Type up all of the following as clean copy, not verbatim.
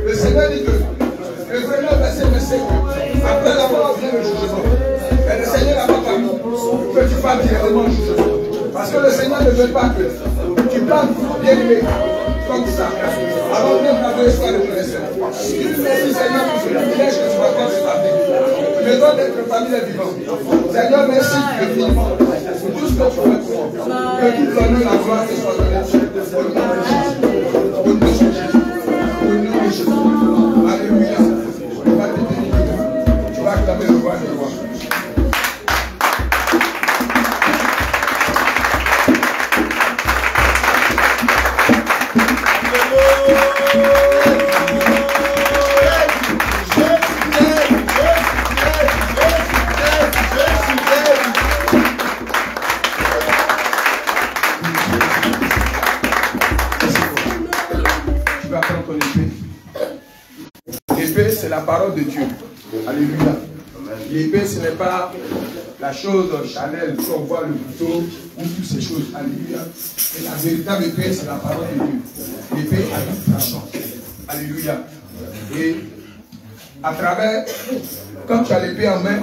Le Seigneur dit que le Seigneur verset pas directement juger. Parce que le Seigneur ne veut pas que tu parles bien aimé comme ça. Avant même d'avoir soit reconnaissant. Merci Seigneur pour ce privilège que tu m'accordes ce matin. Je me donne d'être parmi les vivants. Seigneur, merci infiniment pour tout ce que tu fais pour moi. Que tout l'honneur, la gloire te soit donnée. Au nom de Jésus. Au nom de Jésus. Au nom de Jésus. Alléluia. Tu vas te bénir. Tu vas acclamer le roi des rois. C'est la parole de Dieu. Alléluia. L'épée, ce n'est pas la chose charnelle qu'on voit le couteau ou toutes ces choses. Alléluia. Et la véritable épée, c'est la parole de Dieu. L'épée a tout tranchant. Alléluia. Et à travers, quand tu as l'épée en main,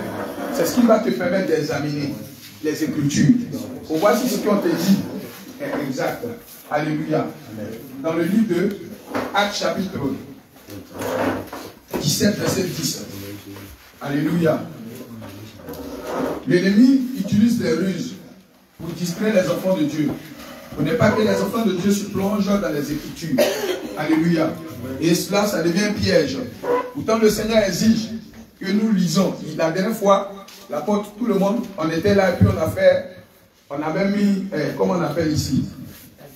c'est ce qui va te permettre d'examiner les Écritures. On voit si ce qu'on te dit est exact. Alléluia. Dans le livre de Actes chapitre 17, verset 10. Alléluia. L'ennemi utilise des ruses pour distraire les enfants de Dieu. Pour ne pas que les enfants de Dieu se plongent dans les Écritures. Alléluia. Et cela, ça devient un piège. Pourtant, le Seigneur exige que nous lisons. La dernière fois, l'apôtre, tout le monde, on était là et puis on avait mis, comment on appelle ici,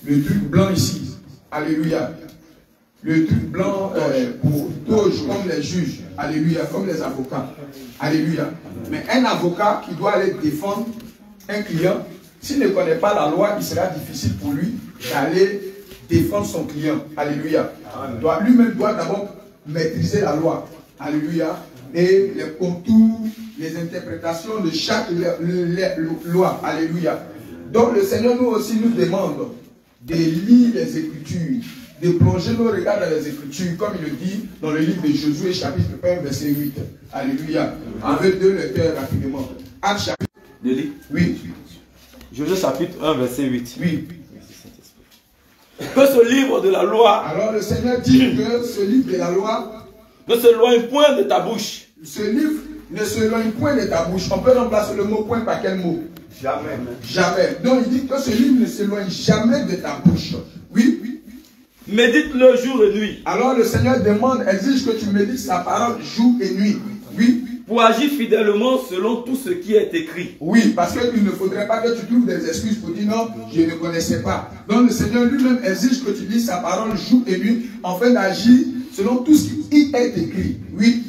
le truc blanc ici. Alléluia. Le truc blanc pour doge comme les juges. Alléluia. Comme les avocats. Alléluia. Mais un avocat qui doit aller défendre un client, s'il ne connaît pas la loi, il sera difficile pour lui d'aller défendre son client. Alléluia. Lui-même doit d'abord maîtriser la loi. Alléluia. Et les contours, les interprétations de chaque loi. Alléluia. Donc le Seigneur nous aussi nous demande de lire les Écritures, de plonger nos regards dans les Écritures, comme il le dit dans le livre de Josué, chapitre 1, verset 8. Alléluia. Avec deux lecteurs rapidement. Actes chapitre. Oui. Josué chapitre 1, verset 8. Oui. Que ce livre de la loi. Alors le Seigneur dit que ce livre de la loi ne s'éloigne point de ta bouche. Ce livre ne s'éloigne point de ta bouche. On peut remplacer le mot point par quel mot? Jamais. Jamais. Donc il dit que ce livre ne s'éloigne jamais de ta bouche. Oui. Médite-le jour et nuit. Alors le Seigneur demande, exige que tu médites sa parole jour et nuit. Oui. Pour agir fidèlement selon tout ce qui est écrit. Oui, parce qu'il ne faudrait pas que tu trouves des excuses pour dire non, je ne connaissais pas. Donc le Seigneur lui-même exige que tu lises sa parole jour et nuit, afin d'agir selon tout ce qui est écrit. Oui.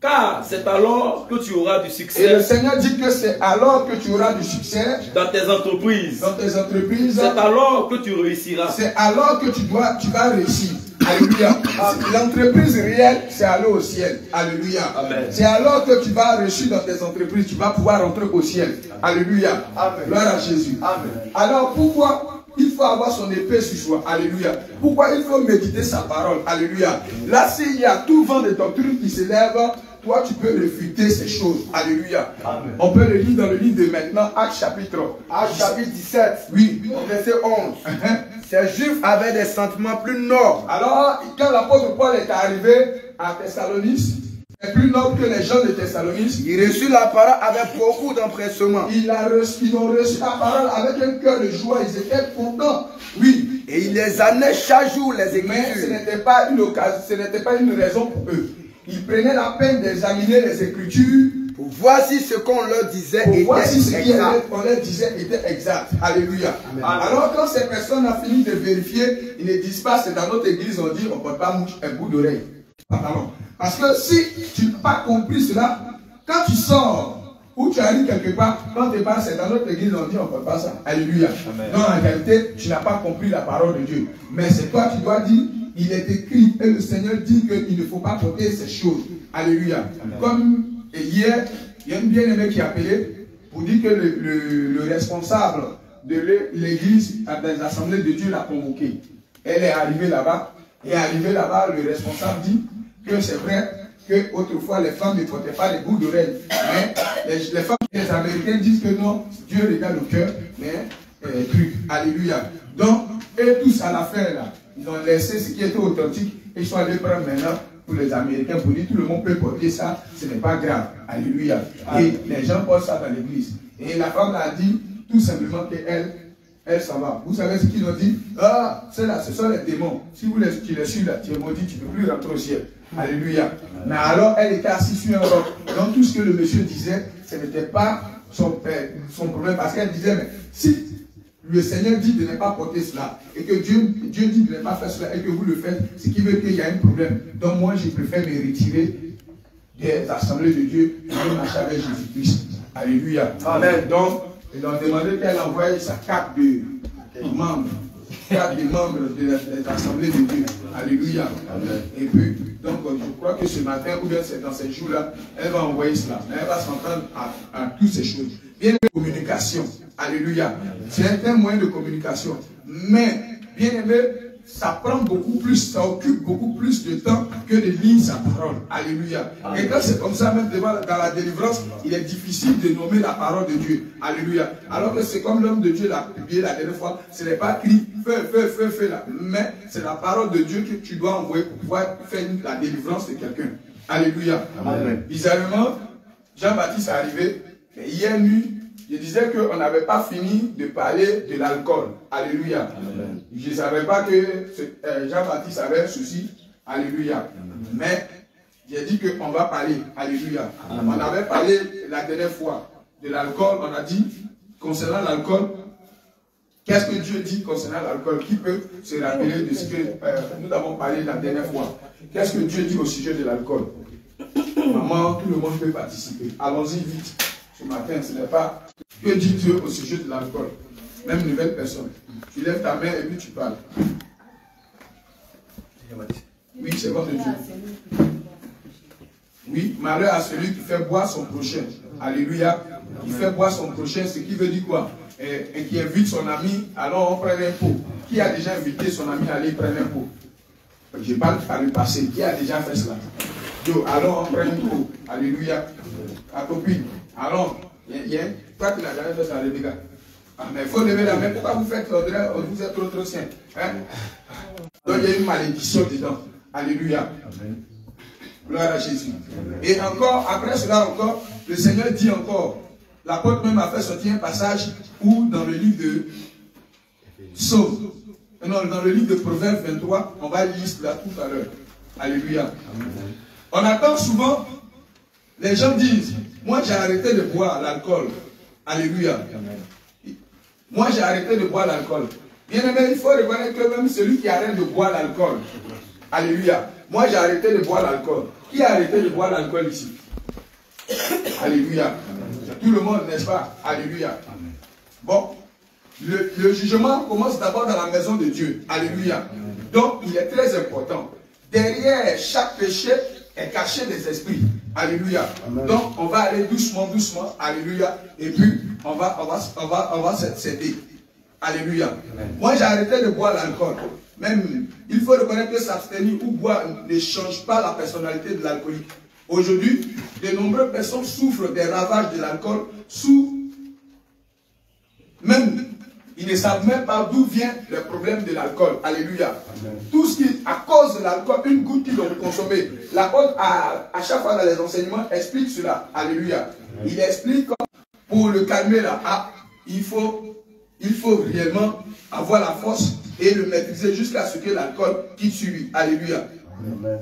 Car c'est alors que tu auras du succès. Et le Seigneur dit que c'est alors que tu auras du succès. Dans tes entreprises. Dans tes entreprises. C'est alors que tu réussiras. C'est alors que tu vas réussir. Alléluia. L'entreprise réelle, c'est aller au ciel. Alléluia. C'est alors que tu vas réussir dans tes entreprises, tu vas pouvoir rentrer au ciel. Alléluia. Amen. Gloire à Jésus. Amen. Alors pourquoi il faut avoir son épée sur soi? Alléluia. Pourquoi il faut méditer sa parole? Alléluia. Là, s'il y a tout vent de doctrine qui s'élève, toi, tu peux réfuter ces choses. Alléluia. Amen. On peut le lire dans le livre de maintenant, Actes chapitre 17. Oui. Verset 11. Ces Juifs avaient des sentiments plus nobles. Alors, quand l'apôtre Paul est arrivé à Thessalonique, est plus noble que les gens de Thessalonique. Il reçut la parole avec beaucoup d'empressement. Ils ont reçu la parole avec un cœur de joie. Ils étaient contents. Oui. Et il les amenait chaque jour les Écritures. Mais ce n'était pas une occasion, ce n'était pas une raison pour eux. Ils prenaient la peine d'examiner les Écritures pour voir si ce qu'on leur disait était exact. Alléluia. Amen. Alors quand ces personnes ont fini de vérifier, ils ne disent pas, c'est dans notre église, on dit on ne porte pas un bout d'oreille. Parce que si tu n'as pas compris cela, quand tu sors ou tu arrives quelque part, quand tu passes, c'est dans notre église, on dit on ne porte pas ça. Alléluia. Amen. Donc en réalité, tu n'as pas compris la parole de Dieu. Mais c'est toi qui dois dire, il est écrit et le Seigneur dit qu'il ne faut pas porter ces choses. Alléluia. Amen. Comme hier, il y a une bien-aimée qui a appelé pour dire que le responsable de l'église à des assemblées de Dieu l'a convoqué. Elle est arrivée là-bas, et arrivée là-bas, le responsable dit que c'est vrai que autrefois les femmes ne portaient pas les bouts d'oreilles. Mais les femmes Les Américains disent que non, Dieu regarde le cœur, mais truc. Alléluia. Donc, et tous à la fin, là, ils ont laissé ce qui était authentique et ils sont allés prendre maintenant pour les Américains pour dire tout le monde peut porter ça, ce n'est pas grave. Alléluia. Et les gens portent ça dans l'église. Et la femme a dit tout simplement qu'elle s'en va. Vous savez ce qu'ils ont dit? Ah, c'est là, ce sont les démons. Si tu les suis là, tu es maudit, tu ne peux plus rentrer au ciel. Alléluia. Mais alors, elle était assise sur un roc. Donc, tout ce que le monsieur disait, ce n'était pas son problème. Parce qu'elle disait, mais si le Seigneur dit de ne pas porter cela, et que Dieu dit de ne pas faire cela, et que vous le faites, ce qui veut qu'il y a un problème. Donc, moi, je préfère me retirer des assemblées de Dieu et de marcher avec Jésus-Christ. Alléluia. Amen. Donc, ils ont demandé qu'elle envoie sa carte de membre. Carte de membre de l'assemblée de Dieu. Alléluia. Amen. Et puis, donc, je crois que ce matin, ou bien c'est dans ces jours-là, elle va envoyer cela. Elle va s'entendre à toutes ces choses. Bien aimé, communication. Alléluia. C'est un moyen de communication. Mais, bien aimé, ça prend beaucoup plus, ça occupe beaucoup plus de temps que de lire sa parole. Alléluia. Et quand c'est comme ça, même dans la délivrance, il est difficile de nommer la parole de Dieu. Alléluia. Alors que c'est comme l'homme de Dieu l'a publié la dernière fois, ce n'est pas écrit feu là. Mais c'est la parole de Dieu que tu dois envoyer pour pouvoir faire la délivrance de quelqu'un. Alléluia. Amen. Bizarrement, Jean-Baptiste est arrivé, et hier nuit, je disais qu'on n'avait pas fini de parler de l'alcool. Alléluia. Amen. Je ne savais pas que Jean-Baptiste avait un souci. Alléluia. Amen. Mais j'ai dit qu'on va parler. Alléluia. Amen. On avait parlé la dernière fois de l'alcool. On a dit, concernant l'alcool, qu'est-ce que Dieu dit concernant l'alcool? Qui peut se rappeler de ce que nous avons parlé la dernière fois? Qu'est-ce que Dieu dit au sujet de l'alcool? Maman, tout le monde peut participer. Allons-y vite. Ce matin, ce n'est pas que dit Dieu au sujet de l'alcool. Même une nouvelle personne. Tu lèves ta main et puis tu parles. Oui, c'est votre Dieu. Oui, malheur à celui qui fait boire son prochain. Alléluia. Qui fait boire son prochain, ce qui veut dire quoi? Et qui invite son ami, alors on prend un pot. Qui a déjà invité son ami à aller prendre un pot? Je parle par le passé. Qui a déjà fait cela? Alors on prend un pot. Alléluia. La copine. Alors, toi tu n'as jamais fait ça, les gars. Ah, mais il faut lever la main. Pourquoi vous faites l'ordre? Vous êtes trop saint. Hein? Donc il y a une malédiction dedans. Alléluia. Amen. Gloire à Jésus. Et encore, après cela encore, le Seigneur dit encore, l'apôtre même a fait sortir un passage où dans le livre de Psaume, non, dans le livre de Proverbes 23, on va lire cela tout à l'heure. Alléluia. Amen. On attend souvent, les gens disent, moi j'ai arrêté de boire l'alcool. Alléluia. Amen. Moi j'ai arrêté de boire l'alcool. Bien aimé, il faut reconnaître que même celui qui arrête de boire l'alcool. Alléluia. Moi j'ai arrêté de boire l'alcool. Qui a arrêté de boire l'alcool ici? Alléluia. Amen. Tout le monde, n'est-ce pas? Alléluia. Amen. Bon, le jugement commence d'abord dans la maison de Dieu. Alléluia. Amen. Donc il est très important. Derrière chaque péché est caché des esprits. Alléluia. Amen. Donc on va aller doucement, doucement. Alléluia. Et puis on va s'aider. Alléluia. Amen. Moi j'ai arrêté de boire l'alcool. Même, il faut reconnaître que s'abstenir ou boire ne change pas la personnalité de l'alcoolique. Aujourd'hui, de nombreuses personnes souffrent des ravages de l'alcool même, ils ne savent même pas d'où vient le problème de l'alcool. Alléluia. Amen. Tout ce qui, à cause de l'alcool, une goutte qu'ils ont consommée. L'apôtre, à chaque fois dans les enseignements, explique cela. Alléluia. Amen. Il explique pour le calmer là, il faut réellement avoir la force et le maîtriser jusqu'à ce que l'alcool quitte sur lui. Alléluia. Amen.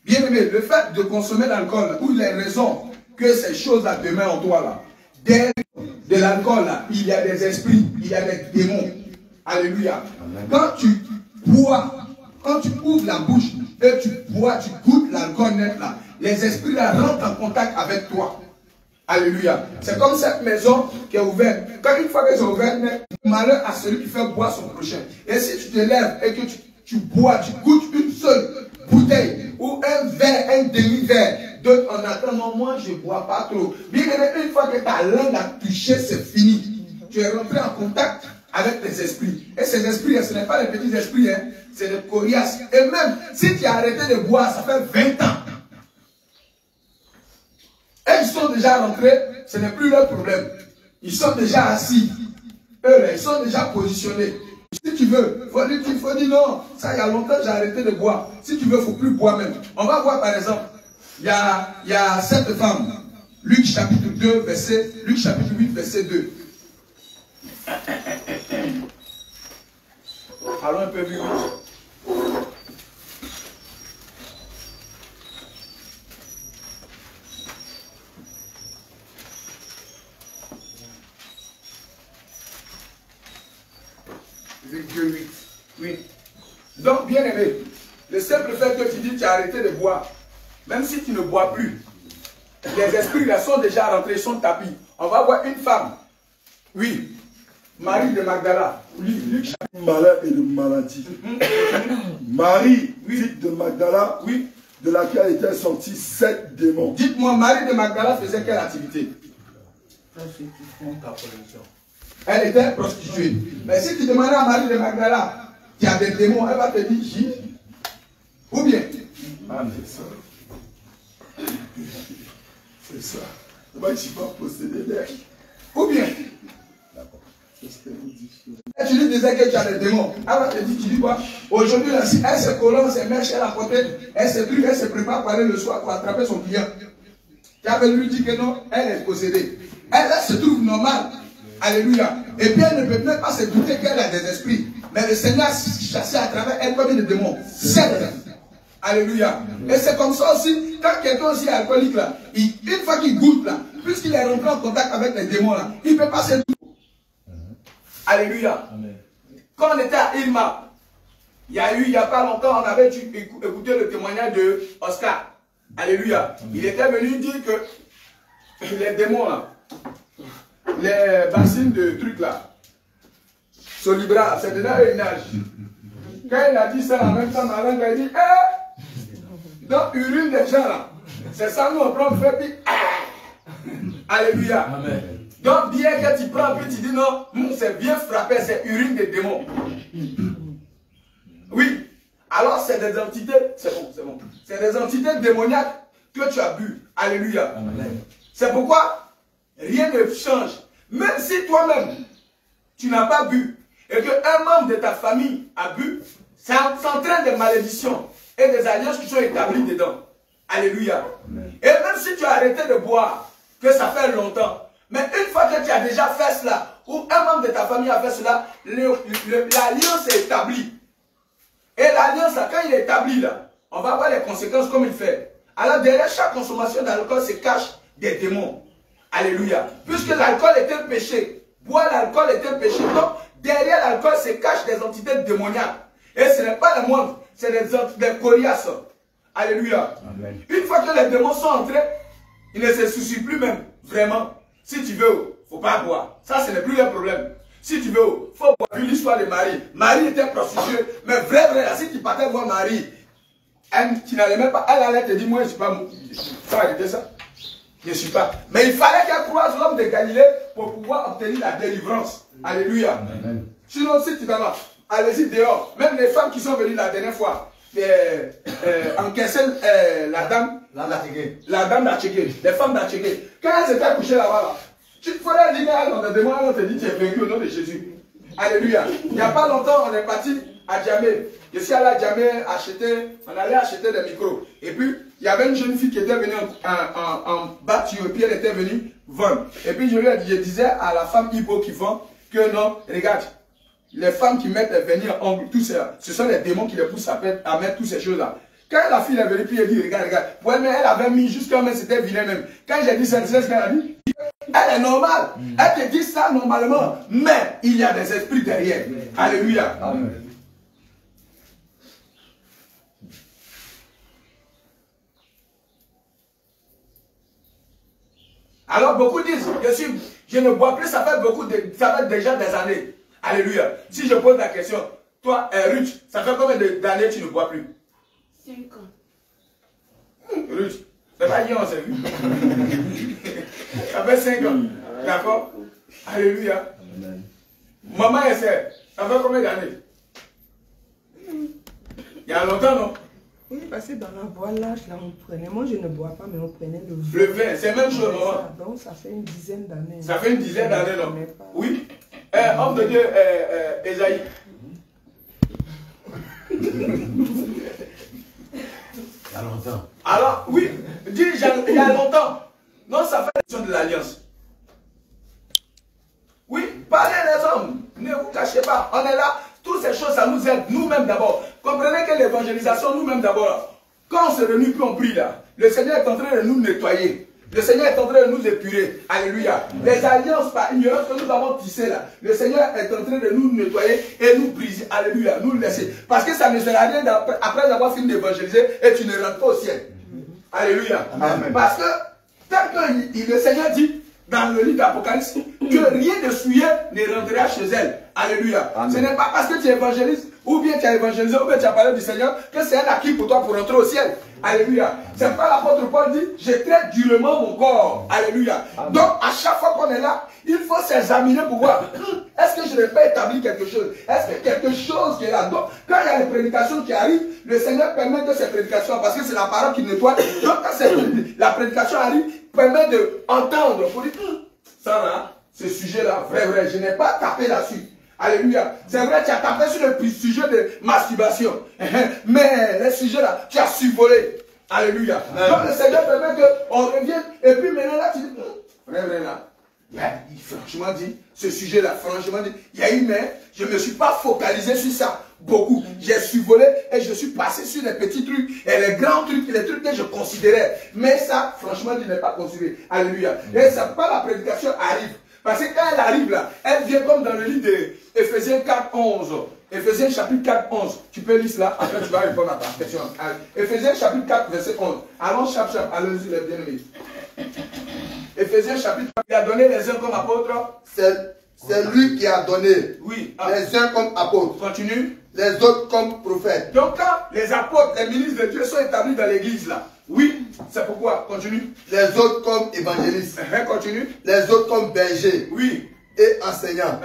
Bien aimé, le fait de consommer l'alcool, ou les raisons que ces choses-là demeurent en toi là, derrière de l'alcool là, il y a des esprits, il y a des démons. Alléluia. Amen. Quand tu bois, quand tu ouvres la bouche et tu bois, tu goûtes l'alcool net là, les esprits là rentrent en contact avec toi. Alléluia. C'est comme cette maison qui est ouverte. Quand une fois qu'elle est ouverte, malheur à celui qui fait boire son prochain. Et si tu te lèves et que tu bois, tu goûtes une seule bouteille ou un verre, un demi-verre, d'autres en attendant, moi je ne bois pas trop. Bien aimé, une fois que ta langue a touché, c'est fini. Tu es rentré en contact avec les esprits. Et ces esprits, ce n'est pas les petits esprits, hein, c'est des coriaces. Et même si tu as arrêté de boire, ça fait 20 ans. Et ils sont déjà rentrés, ce n'est plus leur problème. Ils sont déjà assis. Eux, là, ils sont déjà positionnés. Si tu veux, il faut dire non, ça il y a longtemps j'ai arrêté de boire. Si tu veux, il ne faut plus boire même. On va voir par exemple, il y a cette femme, Luc chapitre 2, Luc chapitre 8, verset 2. Allons un peu plus vite. Dieu 8. Oui. Donc, bien aimé, le simple fait que tu dis que tu as arrêté de boire, même si tu ne bois plus, les esprits là sont déjà rentrés, ils sont tapis. On va voir une femme. Oui. Marie de Magdala. Luc. Malin et de maladie. Marie, fille de Magdala, oui, de laquelle étaient sortis 7 démons. Dites-moi, Marie de Magdala faisait quelle activité? Elle était prostituée. Mais si tu demandes à Marie de Magdala qui a des démons, elle va te dire Jésus. Ou bien? Ah, c'est ça. C'est ça. Moi, je ne suis pas possédé d'elle. Ou bien? Et tu lui disais que tu as des démons. Elle va te dire, tu dis quoi? Aujourd'hui, elle se colonne, ses mèches, elle a porté, elle se prépare pour aller le soir pour attraper son client. Tu avais lui dit que non, elle est possédée. Elle se trouve normale. Alléluia. Et puis elle ne peut même pas se douter qu'elle a des esprits. Mais le Seigneur a chassé à travers elle combien de démons? 7. Alléluia. Et c'est comme ça aussi, quand quelqu'un aussi est alcoolique là, une fois qu'il goûte là, puisqu'il est rentré en contact avec les démons là, il ne peut pas se douter. Alléluia. Amen. Quand on était à Ilma, il n'y a pas longtemps, on avait écouté le témoignage de Oscar. Alléluia. Amen. Il était venu dire que les démons là, les bassines de trucs là, Solibra, c'est déjà un âge. Quand il a dit ça, en même temps, ma langue a dit, donc urine des gens là, c'est ça nous on prend, on fait, puis, Alléluia. Amen. Donc bien que tu prends, puis tu dis non, c'est bien frappé, c'est urine des démons. Oui. Alors c'est des entités, c'est bon. C'est des entités démoniaques que tu as bu. Alléluia. Amen. C'est pourquoi rien ne change. Même si toi-même, tu n'as pas bu, et qu'un membre de ta famille a bu, ça entraîne des malédictions et des alliances qui sont établies dedans. Alléluia. Amen. Et même si tu as arrêté de boire, que ça fait longtemps, mais une fois que tu as déjà fait cela, ou un membre de ta famille a fait cela, l'alliance est établie. Et l'alliance, quand il est établi, là, on va voir les conséquences comme il fait. Alors derrière chaque consommation d'alcool se cachent des démons. Alléluia. Puisque l'alcool est un péché, boire l'alcool est un péché. Donc derrière l'alcool se cachent des entités démoniaques. Et ce n'est pas les moindres, c'est des coriaces. Alléluia. Amen. Une fois que les démons sont entrés, ils ne se soucient plus même, vraiment. Si tu veux, il ne faut pas boire. Ça, ce n'est plus le problème. Si tu veux, il faut boire. Vu l'histoire de Marie. Marie était prostituée. Mais vrai, si tu partais voir Marie, tu n'allais même pas, elle allait te dire, moi, je ne suis pas. Ça va arrêter ça. Je ne suis pas. Mais il fallait qu'elle croise l'homme de Galilée pour pouvoir obtenir la délivrance. Alléluia. Amen. Sinon, si tu vas là, allez-y dehors. Même les femmes qui sont venues la dernière fois, encaisser la dame. La dame d'Atchéké, les femmes d'Atchéké. Quand elles étaient couchées là-bas, là, tu ferais dîner à l'on te demande, on te dit tu es vaincu au nom de Jésus. Alléluia. Il n'y a pas longtemps, on est parti à Djamé. Je suis allé à Djamé acheter, on allait acheter des micros. Et puis, il y avait une jeune fille qui était venue en batture, et puis elle était venue vendre. Et puis je disais à la femme hippo qui vend que non, regarde, les femmes qui mettent les vernis en ongle, tout ça, ce sont les démons qui les poussent à mettre toutes ces choses-là. Quand la fille est venue, puis elle dit, regarde, ouais, mais elle avait mis jusqu'à même, c'était vilain même. Quand j'ai dit ça, c'est ce qu'elle a dit. Elle est normale. Elle te dit ça normalement. Mais il y a des esprits derrière. Alléluia. Amen. Alors beaucoup disent, je ne bois plus, ça fait déjà des années. Alléluia. Si je pose la question, toi, Ruth, ça fait combien d'années tu ne bois plus? 5 ans. Ruth, c'est pas hier on s'est vu. Ça fait 5 ans. D'accord? Alléluia. Amen. Maman et sœur, ça fait combien d'années? Il y a longtemps, non? Oui, parce que dans la voilage, là, on prenait. Moi, je ne bois pas, mais on prenait le vin. Le vin, c'est même chose, maman. Donc, ça fait une dizaine d'années. Ça fait une dizaine d'années, non? Oui. Homme de Dieu, Esaïe. Il y a longtemps. Alors, oui, dis, il y a longtemps. Non, ça fait question de l'alliance. Oui, parlez les hommes. Ne vous cachez pas. On est là. Toutes ces choses, ça nous aide. Nous-mêmes d'abord. Comprenez que l'évangélisation, nous-mêmes d'abord. Quand on se réunit, puis on prie là. Le Seigneur est en train de nous nettoyer. Le Seigneur est en train de nous épurer. Alléluia. Les alliances par ignorance que nous avons tissées là. Le Seigneur est en train de nous nettoyer et nous briser. Alléluia. Nous le laisser. Parce que ça ne sert à rien après avoir fini d'évangéliser et tu ne rentres pas au ciel. Alléluia. Amen. Parce que tel que le Seigneur dit dans le livre d'Apocalypse que rien de souillé ne rentrera chez elle. Alléluia. Amen. Ce n'est pas parce que tu évangélises ou bien tu as évangélisé ou bien tu as parlé du Seigneur que c'est un acquis pour toi pour rentrer au ciel. Alléluia. C'est pas l'apôtre Paul dit, je traite durement mon corps. Alléluia. Amen. Donc à chaque fois qu'on est là, il faut s'examiner pour voir, est-ce que je n'ai pas établi quelque chose? Est-ce que quelque chose qui est là? Donc quand il y a les prédications qui arrivent, le Seigneur permet que ces prédications, parce que c'est la parole qui nettoie, donc quand la prédication arrive, permet d'entendre pour dire, ça là, ce sujet-là, vrai, je n'ai pas tapé là-dessus. Alléluia. C'est vrai, tu as tapé sur le sujet de masturbation. Mais le sujet là, tu as survolé. Alléluia. Donc le Seigneur permet qu'on revienne. Et puis maintenant là, tu dis, vrai là. Franchement dit, ce sujet-là, franchement dit, il y a eu, mais je ne me suis pas focalisé sur ça beaucoup. J'ai survolé et je suis passé sur les petits trucs et les grands trucs, les trucs que je considérais. Mais ça, franchement, je n'ai pas considéré. Alléluia. Et ça, pas la prédication arrive. Parce que quand elle arrive là, elle vient comme dans le livre d'Éphésiens 4, 11. Éphésiens chapitre 4, 11. Tu peux lire cela, après tu vas répondre à ta question. Éphésiens chapitre 4, verset 11. Allons, allons-y les bien-aimés. Éphésiens chapitre 4, il a donné les uns comme apôtres. C'est lui qui a donné. Oui. Les uns comme apôtres. Continue. Les autres comme prophètes. Donc quand les apôtres, les ministres de Dieu sont établis dans l'église là, oui, c'est pourquoi. Continue. Les autres comme évangélistes. Continue. Les autres comme bergers. Oui. Et enseignants.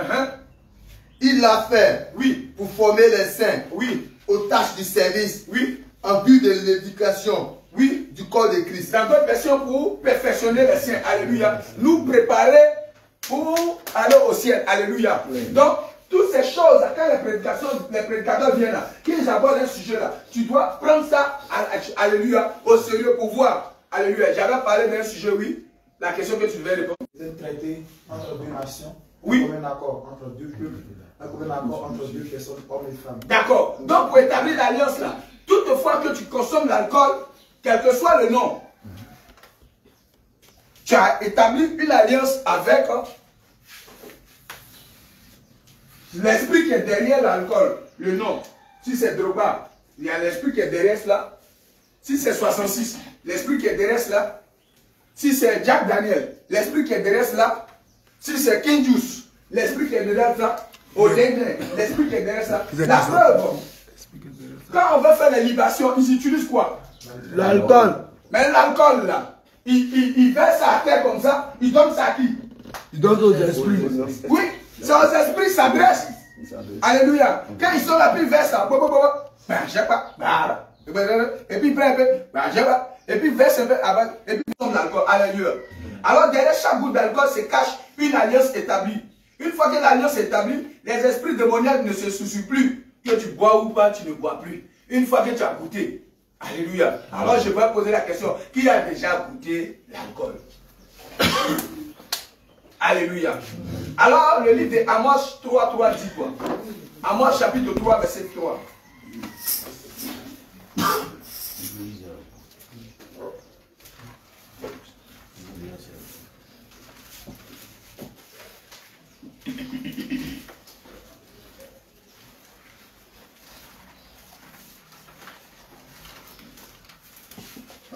Il l'a fait. Oui. Pour former les saints. Oui. Aux tâches du service. Oui. En vue de l'éducation. Oui. Du corps de Christ. Dans d'autres versions, pour perfectionner les saints. Alléluia. Nous préparer pour aller au ciel. Alléluia. Oui. Donc, toutes ces choses, quand les prédicateurs viennent là, qu'ils abordent un sujet là, tu dois prendre ça, alléluia, au sérieux pour voir. Alléluia. J'avais parlé d'un sujet, oui. La question que tu devais répondre. C'est un traité entre deux nations. Oui. Comme un accord entre deux peuples. Comme un accord entre deux personnes, hommes et femmes. D'accord. Donc, pour établir l'alliance là, toutefois que tu consommes l'alcool, quel que soit le nom, tu as établi une alliance avec l'esprit qui est derrière l'alcool, le nom. Si c'est Drogba, il y a l'esprit qui est derrière cela. Si c'est 66, l'esprit qui est derrière cela. Si c'est Jack Daniel, l'esprit qui est derrière cela. Si c'est King Juice, l'esprit qui est derrière cela. Odene, l'esprit qui est derrière cela. La preuve, quand on veut faire les libations, ils utilisent quoi? L'alcool. Mais l'alcool là, il verse à terre comme ça, il donne ça à qui? Il donne aux esprits. Oui, c'est aux esprits qui s'adressent. Alléluia. Quand ils sont là, puis ils versent ça. Ben, je sais pas. Et puis ils prennent un peu. Ben, je sais pas. Et puis ils versent un peu avant. Et puis ils tombent l'alcool. Alléluia. Alors derrière chaque goutte d'alcool se cache une alliance établie. Une fois que l'alliance est établie, les esprits démoniaques ne se soucient plus. Que tu bois ou pas, tu ne bois plus. Une fois que tu as goûté. Alléluia. Alors je vais poser la question. Qui a déjà goûté l'alcool? Alléluia. Alors le livre de Amos 3 dit quoi? Amos chapitre 3 verset 3.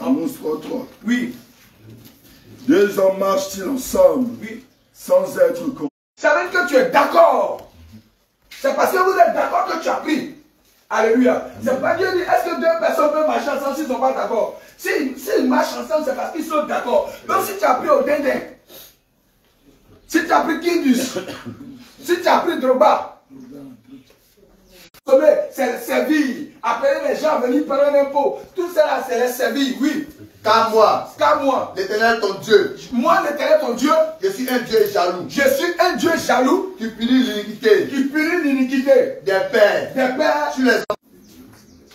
Amos 3. Oui. Deux hommes marchent-ils ensemble, Oui. sans être con. Ça veut dire que tu es d'accord. C'est parce que vous êtes d'accord que tu as pris. Alléluia. C'est pas Dieu dit, est-ce que deux personnes peuvent marcher ensemble s'ils ne sont pas d'accord? S'ils marchent ensemble, c'est parce qu'ils sont d'accord. Donc si tu as pris au dindin, si tu as pris Kindus, si tu as pris Drogba, c'est servir, appeler les gens à venir prendre un impôt, tout ça là, c'est les servir, oui. Car moi, l'Éternel ton Dieu, moi l'Éternel ton Dieu, je suis un Dieu jaloux. Je suis un Dieu jaloux qui punit l'iniquité. Des pères sur les enfants.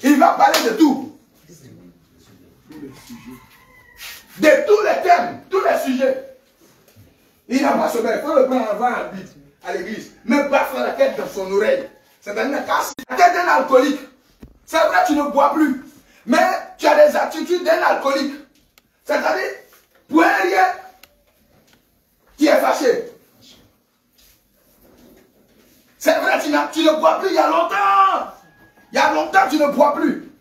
Il va parler de tout. De tous les thèmes, tous les sujets. Il n'a pas sommeil, il faut le prendre avant à l'église. Mais battre la tête dans son oreille. C'est-à-dire casser la tête d'un alcoolique. C'est vrai, tu ne bois plus. Mais tu as des attitudes d'un alcoolique. C'est-à-dire, pour un rien, tu es fâché. C'est vrai, tu ne bois plus il y a longtemps. Il y a longtemps tu ne bois plus.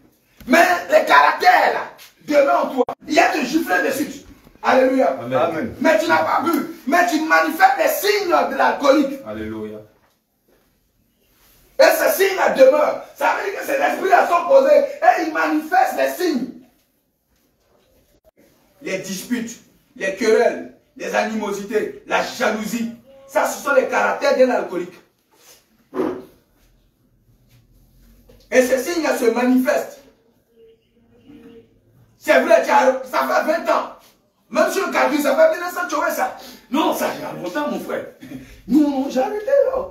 Mais les caractères là, demeurent en toi. Il y a des giflets dessus. Alléluia. Amen. Mais tu n'as pas bu. Mais tu manifestes les signes de l'alcoolique. Alléluia. Et ces signes là demeurent. Ça veut dire que ces esprits-là sont posés. Et ils manifestent les signes. Les disputes, les querelles, les animosités, la jalousie. Ça, ce sont les caractères d'un alcoolique. Et ces signes-là se manifestent. C'est vrai, ça fait 20 ans. Même sur le calcul, ça fait 1900, tu vois ça. Non, ça fait longtemps, mon frère. Non, j'ai arrêté là.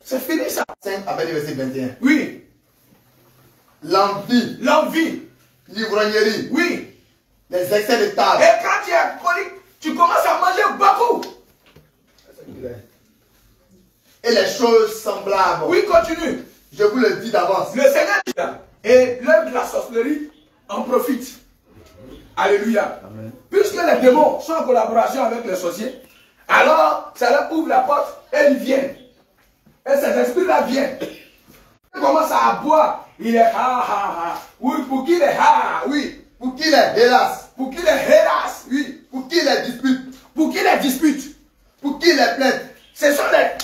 C'est fini ça. 5 à verset 21. Oui. L'envie. L'ivrognerie. Oui. Les excès de table. Et quand tu es alcoolique, tu commences à manger beaucoup. Et les choses semblables. Oui, continue. Je vous le dis d'avance. Le Seigneur dit là. Et l'œuvre de la sorcellerie en profite. Alléluia. Amen. Puisque les démons sont en collaboration avec les sorciers, alors ça leur ouvre la porte et ils viennent. Et ces esprits-là viennent. Ils commencent à boire. Il est oui, pour qui il est oui. Pour qui les hélas. Pour qui les hélas, oui. Pour qui les disputes. Pour qui les disputes. Pour qui les plaintes. Ce sont les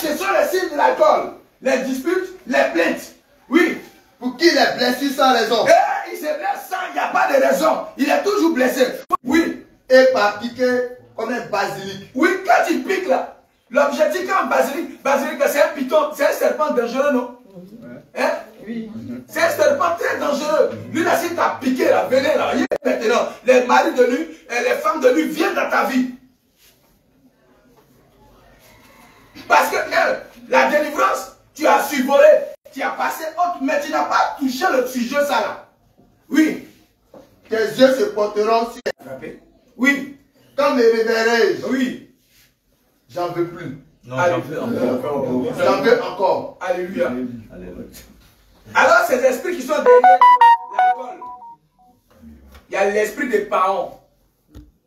signes de l'alcool. Les disputes, les plaintes. Oui. Pour qui les blessures sans raison. Et il se blesse sans, il n'y a pas de raison. Il est toujours blessé. Oui. Et par piquer comme un basilic. Oui, quand il pique là, l'objectif quand basilic, c'est un python, c'est un serpent dangereux, non? Hein? Oui. C'est un serpent très dangereux. Lui là, si t'as piqué là, venez là, maintenant, les maris de lui et les femmes de lui viennent dans ta vie. Parce que la délivrance, tu as survolé, tu as passé autre, mais tu n'as pas touché le sujet ça là. Oui. Tes yeux se porteront sur les... Oui. Quand me réveillerai-je? Oui. J'en veux plus. Non, j'en veux encore. J'en veux encore. Alléluia. Alors ces esprits qui sont derrière l'alcool, il y a l'esprit des parents.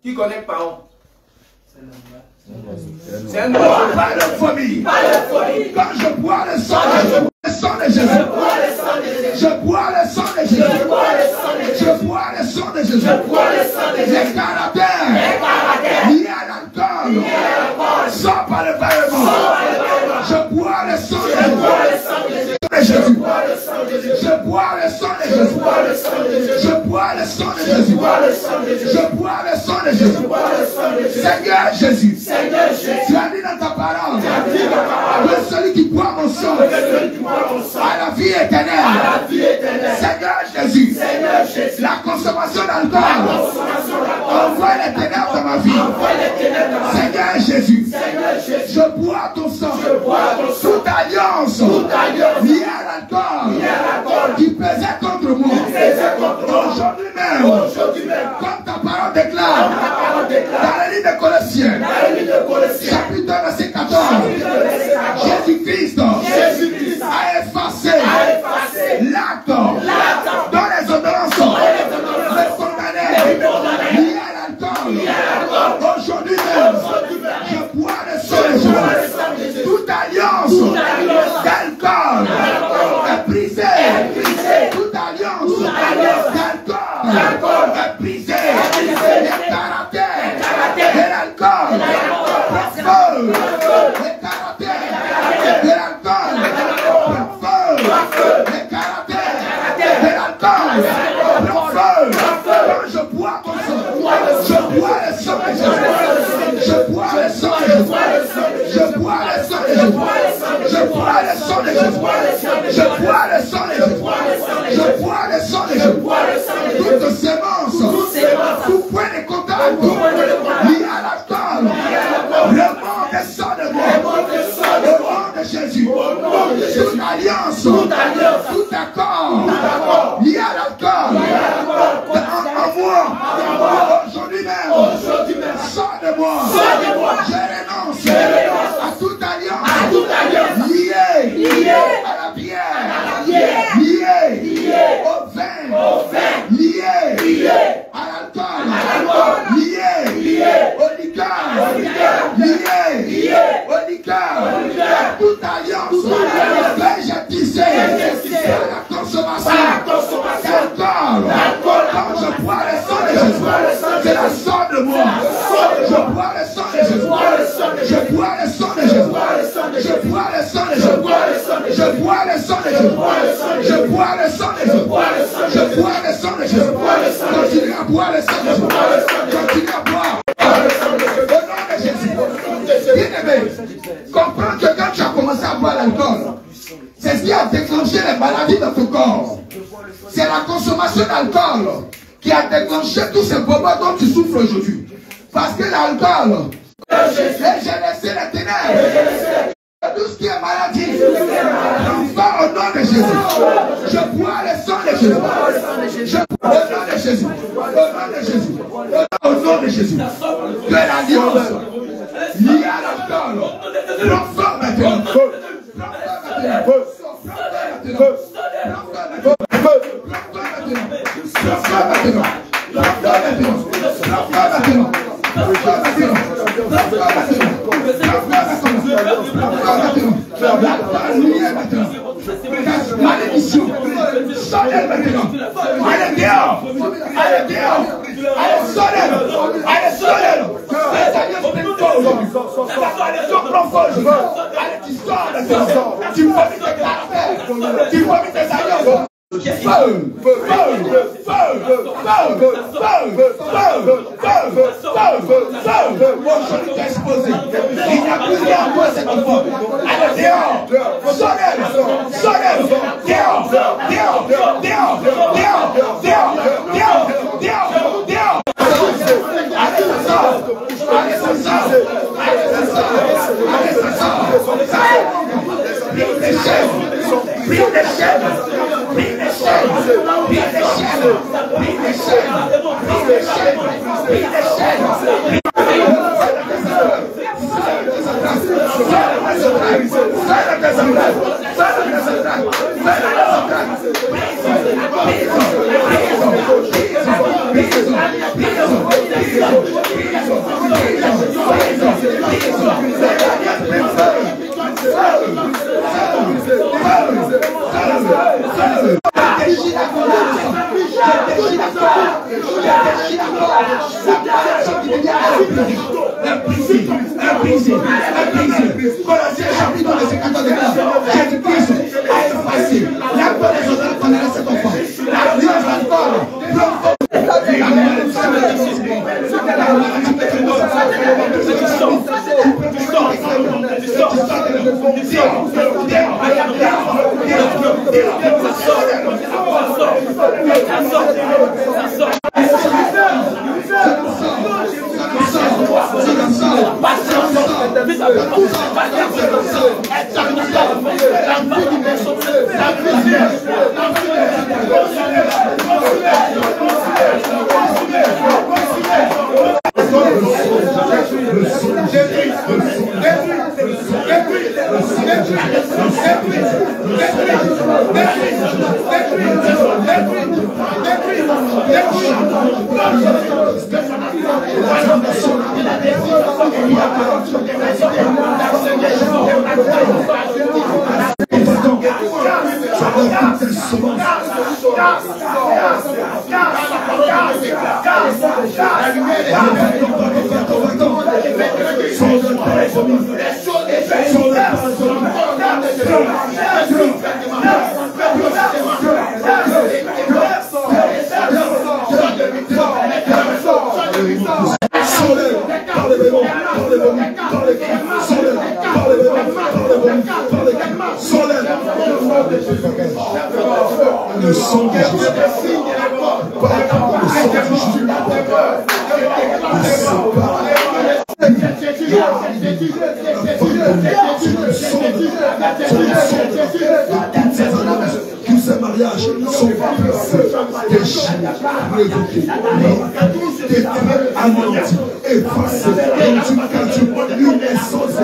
Qui connaît parents? C'est un homme. Pas de famille. Quand je bois le sang de Jésus. Je bois le sang de Jésus. Je bois le sang de Jésus. Les caractères liés à l'alcool sont par le bâillement. Je bois le sang de Jésus. Je bois le sang de Jésus. Je bois le sang de Jésus. Je bois le sang de Jésus. Seigneur Jésus, tu as dit dans ta parole que celui qui boit mon sang a la vie éternelle. Seigneur Jésus, la consommation d'alcool envoie les ténèbres dans ma vie. Seigneur Jésus, je bois ton sang. Toute alliance liée à l'alcool qui pesait contre moi. Aujourd'hui même, comme ta parole déclare dans le livre de Colossiens, chapitre 2, verset 14, Jésus-Christ a effacé l'acte dans les ordonnances me condamnaient lié à l'alcool. Aujourd'hui même, je bois le sang de Jésus. Toute alliance d'alcool est brisée. Toute alliance d'alcool est brisée. Jésus. Je bois le sang de Jésus. Je bois le sang de Jésus. Je bois le sang de Jésus. Toute sémence, tout point de contact lié à la table, le nom des sang de moi, au nom de Jésus. Toute alliance, tout accord lié à la table, en moi, aujourd'hui même, sors de moi. Je renonce à toute alliance liée à la pierre, liée au vin, liée à l'alcool, liée au liqueur, liée au liqueur. Toute alliance que j'ai tissée à la consommation d'alcool. Quand je bois le sang de Jésus, c'est la sang de moi. Je bois le sang de Jésus. Je bois le sang de Jésus. Je bois le sang de Jésus. Je bois le sang de Jésus. Je bois le sang de Jésus. Je bois le sang de Jésus. Continue à boire le sang de Jésus. Continue à boire. Au nom de Jésus. Bien-aimé, comprends que quand tu as commencé à boire l'alcool, c'est ce qui a déclenché les maladies dans ton corps. C'est la consommation d'alcool qui a déclenché tous ces bobos dont tu souffres aujourd'hui. Parce que l'alcool, j'ai laissé les ténèbres. Tout ce qui est maladie, va au nom de Jésus. Je bois le sang de Jésus. Je bois au nom de Jésus. Au nom de Jésus. Au nom de Jésus. Que l'alliance liée à l'alcool prend forme maintenant. Malédiction, sonnez maintenant. Allez dehors, allez dehors, allez sonnez, allez sonnez. Allez, tu sors maintenant. Tu vomis tes caractères, tu vomis tes alliances. Feu, feu, feu, feu, aujourd'hui t'es exposé. Il n'y a plus rien à toi cette fois. Allez dehors, sonnez, sonnez, dehors, dehors, dehors, dehors, dehors, dehors, dehors, dehors, dehors. Allez, ça sort, allez, ça sort, allez, ça sort, allez, ça sort. Brise les chaînes, brise les chaînes. Brise les chaînes, brise les chaînes, brise les chaînes, brise les chaînes, brise les chaînes. Parlez le sang de Jésus. Tous ces mariages sont péchés, révoqués, anéantis, effacés, rendus une essence.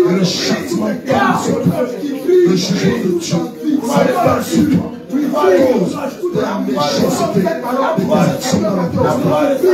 Le châtiment le jugement de Dieu s'abat sur toi à cause de la méchanceté des actions dans la vie.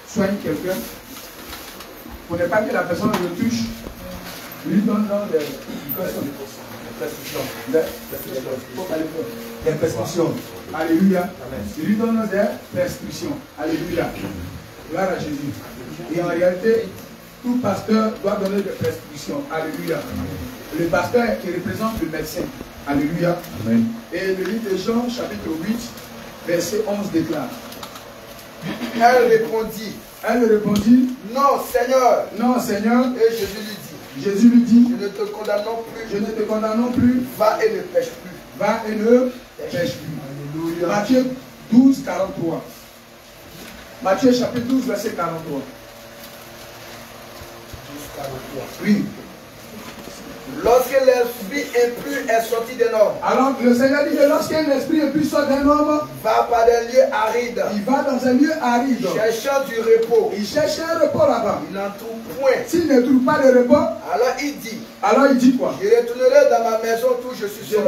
Soigne quelqu'un, pour ne pas que la personne le touche, lui donne des prescriptions. Alléluia. Il lui donne des prescriptions. Alléluia. Gloire à Jésus. Et en réalité, tout pasteur doit donner des prescriptions. Alléluia. Le pasteur qui représente le médecin. Alléluia. Amen. Et le livre de Jean, chapitre 8, verset 11 déclare. Elle répondit, non Seigneur, et Jésus lui dit, je ne te condamne non plus, va et ne pêche plus. Alléluia. Matthieu 12, 43. Matthieu chapitre 12, verset 43. Oui. Lorsque l'esprit impur est sorti d'un homme. Alors le Seigneur dit que lorsqu'un esprit impur sort d'un homme, va par des lieux arides. Il va dans un lieu aride. Cherchant du repos. Il cherche un repos là-bas. Il n'en trouve point. S'il ne trouve pas de repos, alors il dit quoi? Je retournerai dans ma maison d'où je suis sorti.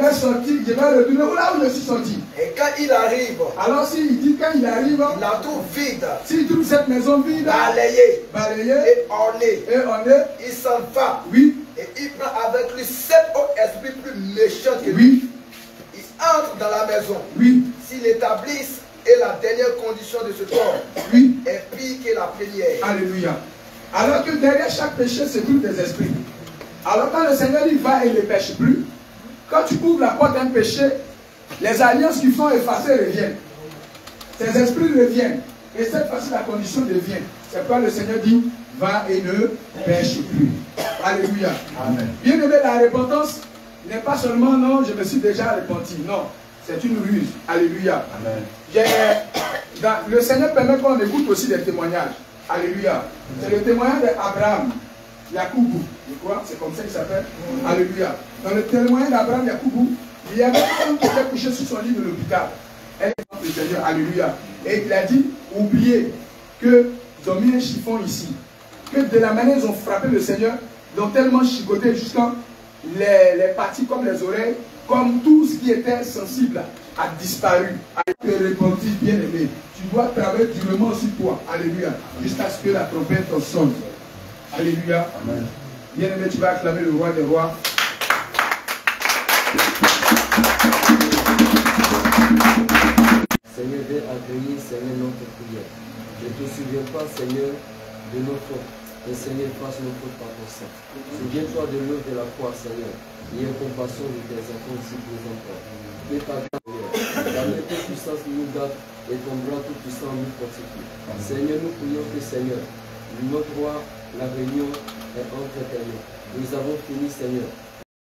Je vais retourner là où je suis sorti. Et quand il arrive, alors s'il dit quand il arrive, il la trouve vide. S'il trouve cette maison vide, balayée et ornée, il s'en va. Oui. Et il prend avec lui 7 autres esprits plus méchants que lui. Il entre dans la maison. Oui. S'il établisse, et la dernière condition de ce corps est pire que la première. Alléluia. Alors que derrière chaque péché se trouvent des esprits. Alors quand le Seigneur dit va et ne pêche plus, quand tu ouvres la porte d'un péché, les alliances qui sont effacées reviennent. Ces esprits reviennent. Et cette fois-ci, la condition devient. C'est pourquoi le Seigneur dit va et ne pêche plus. Alléluia. Amen. Bien aimé, la repentance n'est pas seulement non, je me suis déjà repenti. Non, c'est une ruse. Alléluia. Amen. Le Seigneur permet qu'on écoute aussi des témoignages. Alléluia. C'est le témoignage d'Abraham, Yacoubou. Je crois, c'est comme ça qu'il s'appelle. Alléluia. Dans le témoignage d'Abraham, Yacoubou, il y avait un homme qui était couché sur son lit de l'hôpital. Elle est le Seigneur. Alléluia. Et il a dit, oubliez qu'ils ont mis un chiffon ici. Que de la manière dont ils ont frappé le Seigneur, ils ont tellement chicoté jusqu'à les parties comme les oreilles, comme tout ce qui était sensible a disparu. Te repentir, bien aimé. Tu dois travailler durement sur toi. Alléluia. Jusqu'à ce que la trompette sonne. Alléluia. Amen. Bien aimé, tu vas acclamer le roi des rois. Seigneur, viens accueillir, Seigneur, notre prière. Ne te souviens pas, Seigneur, de nos fautes. Et Seigneur, fasse nos fautes par ton sang. Souviens-toi de l'œuvre de la croix, Seigneur. Et aie compassion de tes enfants si présents encore. Que ta grâce, Seigneur, ta main toute puissance nous garde et ton bras tout puissant nous fortifie. Seigneur, nous prions que, Seigneur, notre roi, la réunion est entre tes mains. Nous avons fini, Seigneur.